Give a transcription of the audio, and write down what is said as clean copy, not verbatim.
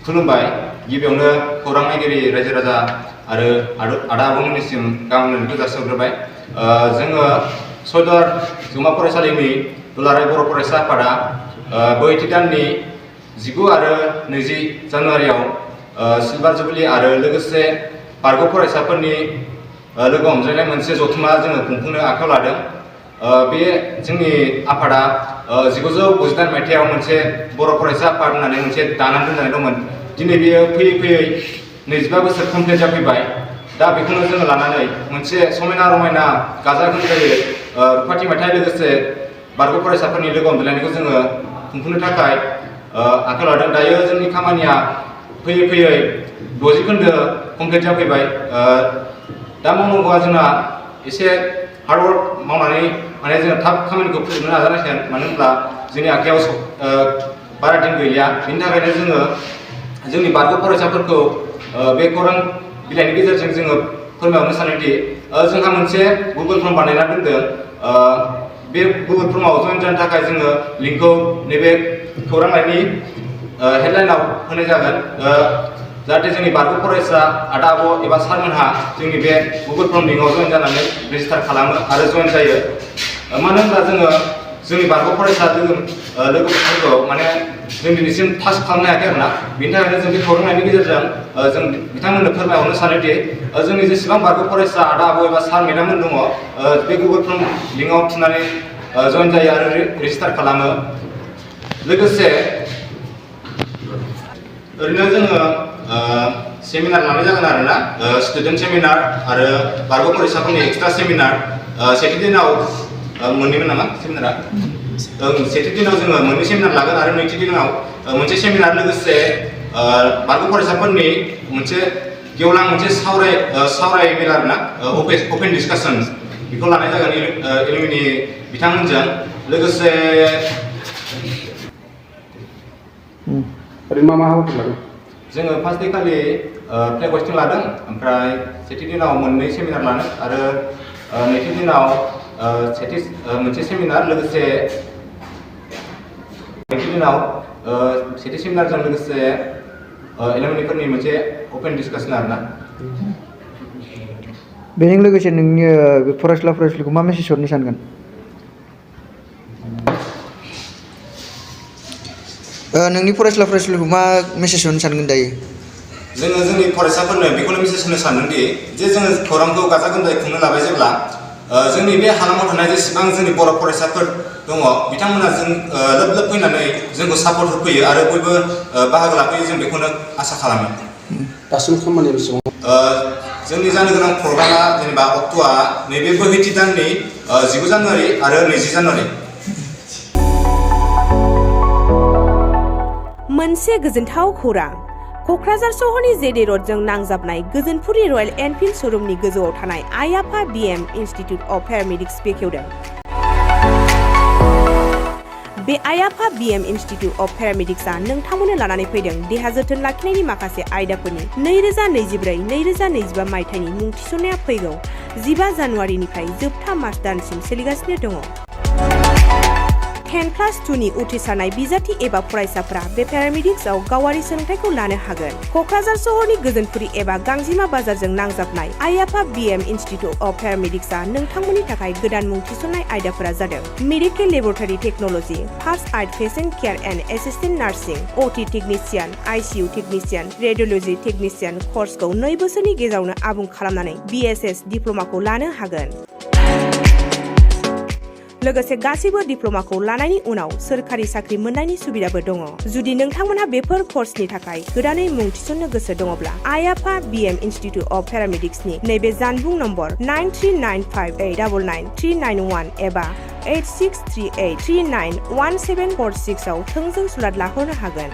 खुलुमबाय गिबियावनो खौरां नायगिरि रायजो राजा आरो आदा आब'मोननिसिम गाहाम हामलायनायखौ जासिहरग्रोबाय। जोङो सयदुवार जौमा फरायसालिनि दुलाराय बर' फरायसा आफादा बोहैथि दाननि 19 आरो 20 जानुवारियाव सिलभार जुबली आरो लोगोसे बारग' फरायसाफोरनि लोगो हमज्लायनाय मोनसे जथुम्मा जोङो खुंफुंनो आखायाव लादों। बे जोंनि आफादा 1998 मायथाइयाव मोनसे बर' फरायसा आफाद होननानै मोनसे दानानै दोनजानाय दंमोन। दिनै बेयो फैयै फैयै 25 बोसोर कमप्लिट जाफैबाय। दा बेखौनो जोङो लानानै मोनसे समायना रमायना गाजा गोमजायै रुफाथि मेथाइ लोगोसे बारग' फरायसाफोरनि लोगो हमज्लायनायखौ जोङो खुंफुंनो थाखाय आखायाव लादों। दायो जोंनि खामानिया फैयै फैयै 60 खोन्दो कमप्लिट जाफैबाय। दा मावनांगौआ जोंना एसे हार्डवर्क मावनानै माने जोङो थाब खामानिखौ फोजोबनो नाजानांसिगोन। मानो होनब्ला जोंनि आखायाव बारा दिन गैलिया। बिनि थाखायनो जोङो जोंनि बारग' फरायसाफोरखौ बे खौरां बिलाइनि गेजेरजों जोङो फोरमायहरनो सानोदि जोंहा मोनसे गुगोल फर्म बानायना दोनदों। बे गुगोल फर्माव जइन जानो थाखाय जोङो लिंकखौ नैबे खौरां लाइनि हेडलाइनाव होनाय जागोन। जाहाथे जोंनि बारग' फरायसा आदा आब' एबा सारमोनहा जोंनि बे गुगोल फर्म लिंकआव जइन जानानै रेजिस्टार खालामो आरो जइन जायो। मानो होनब्ला जोङो जोंनि बारग' फरायसा लोगोफोरखौ माने जों दिनैसिम टाच खालामनो हायाखै आरोना। बेनि थाखायनो जों बे खौरां लाइनि गेजेरजों जों बिथांमोननो फोरमायहरनो सानोदि जोंनि जेसेबां बारग' फरायसा आदा आब' एबा सार मेडाममोन दङ बे गुगोल फर्म लिंकआव थुनानै जइन जायो आरो रेजिस्टार खालामो। लोगोसे ओरैनो जोङो सेमिनार लानाय जागोन आरोना, स्टुडेन्ट सेमिनार आरो बारग' फरायसाफोरनि एक्सट्रा सेमिनार। सेथि दिनाव मोननैमोन नामा सेमिनारा? सेथि दिनाव जोङो मोननै सेमिनार लागोन आरो नैथि दिनाव मोनसे सेमिनार लोगोसे बारग' फरायसाफोरनि मोनसे गेवलां मोनसे सावराय मेल आरोना, अपेन डिसकासन बेखौ लानाय जागोन एलुमिनि बिथांमोनजों। लोगोसे ओरैनो मा हाबाफारि लागोन? जोङो फार्स्ट डे खालि फ्लेग हस्टिं लादों, ओमफ्राय सेथि दिनाव मोननै सेमिनार लानो आरो नैथि दिनाव मोनसे सेमिनार लोगोसे नैथि दिनाव सेथि सेमिनारजों लोगोसे एलुमिनिफोरनि मोनसे अपेन डिसकासन आरोना। बेजों लोगोसे नोंनि फरायसुलिखौ मा मेसेज हरनो सानगोन? नोंनि फरायसुलिखौ मा मेसेज हरनो सानगोन दायो? जोङो जोंनि फरायसाफोरनो बेखौनो मेसेज होनो सानदोंदि जे जोङो खौरांखौ गाजा गोमजायै खुंनो लाबाय जेब्ला जोंनि बे हालामाव थानाय जेसेबां जोंनि बर' फरायसाफोर दङ बिथांमोना जों लोब लोब फैनानै जोंखौ सापर्ट होफैयो आरो बयबो बाहागो लाफैयो, जों बेखौनो आसा खालामो। दासिम खामानिया बेसेबां? जोंनि जानो गोनां प्रग्रामा जेनेबा अक्ट'आ नैबे बोहैथि दाननि 19 जानुवारि आरो 20 जानुवारि। मोनसे गोजोनथाव खौरां। क'क्राझार सहरनि जेडे रडजों नांजाबनाय गोजोनपुरि रयेल एनफिल्ड श'रुमनि गोजौआव थानाय आइ आफा बिएम इनस्टिट्युट अफ पेरामेडिक्स बेखेवदों। बे आइ आफा बिएम इनस्टिट्युट अफ पेरामेडिक्सआ नोंथांमोननो लानानै फैदों देहा जोथोन लाखिनायनि माखासे आयदाफोरनि 2024-2025 मायथाइनि मुं थिसननाया फैगौ 15 जानुवारिनिफ्राय जोबथा मार्च दानसिम सोलिगासिनो दङ। 10+2नि उथ्रिसारनाय बिजाथि एबा फरायसाफोरा बे पेरामेडिक्सआव गावारि सोलोंथाइखौ लानो हागोन। क'क्राझार सहरनि गोजोनपुरि एबा गांजिमा बाजारजों नांजाबनाय आइ आफा बिएम इनस्टिट्युट अफ पेरामेडिक्सआ नोंथांमोननि थाखाय गोदान मुं थिसननाय आयदाफोरा जादों medical laboratory technology, first aid patient care and assistant nursing, OT technician, ICU technician, radiology technician कर्सखौ 2 बोसोरनि गेजेरावनो आबुं खालामनानै बिएसएस डिप्ल'माखौ लानो हागोन। लोगोसे गासैबो डिप्ल'माखौ लानायनि उनाव सोरखारि साख्रि मोननायनि सुबिदाबो दङ। जुदि नोंथांमोनहा बेफोर कर्सनि थाखाय गोदानै मुं थिसननो गोसो दङब्ला आइ आफा बिएम इनस्टिट्युट अफ पेरामेडिक्सनि नैबे जानबुं नम्बर 9395899391 एबा 8638391746 आव थोंजों सुलाद लाहरनो हागोन।